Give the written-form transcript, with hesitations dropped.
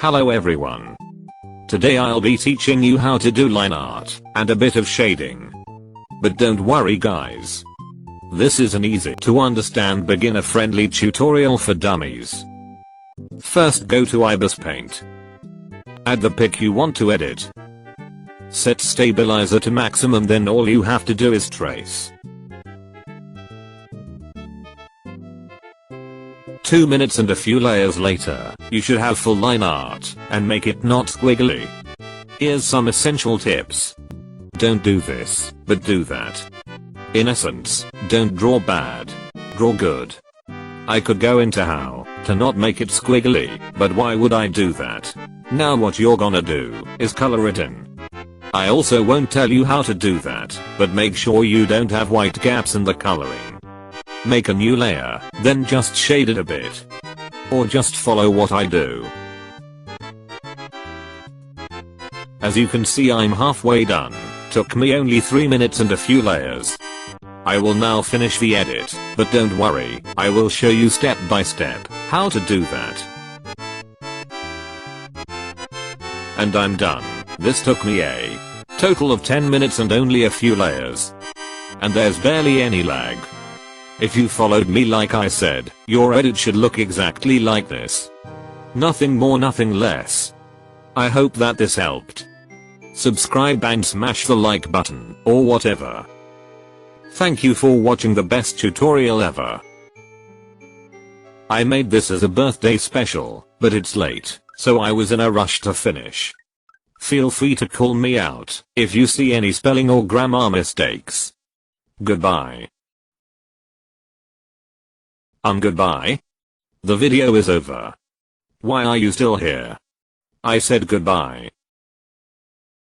Hello everyone. Today I'll be teaching you how to do line art and a bit of shading. But don't worry guys. This is an easy to understand beginner friendly tutorial for dummies. First go to Ibis Paint. Add the pic you want to edit. Set stabilizer to maximum, then all you have to do is trace. 2 minutes and a few layers later, you should have full line art and make it not squiggly. Here's some essential tips. Don't do this, but do that. In essence, don't draw bad. Draw good. I could go into how to not make it squiggly, but why would I do that? Now what you're gonna do is color it in. I also won't tell you how to do that, but make sure you don't have white gaps in the coloring. Make a new layer, then just shade it a bit. Or just follow what I do. As you can see, I'm halfway done. Took me only 3 minutes and a few layers. I will now finish the edit, but don't worry, I will show you step by step how to do that. And I'm done. This took me a total of 10 minutes and only a few layers. And there's barely any lag. If you followed me like I said, your edit should look exactly like this. Nothing more, nothing less. I hope that this helped. Subscribe and smash the like button, or whatever. Thank you for watching the best tutorial ever. I made this as a birthday special, but it's late, so I was in a rush to finish. Feel free to call me out if you see any spelling or grammar mistakes. Goodbye. Goodbye? The video is over. Why are you still here? I said goodbye.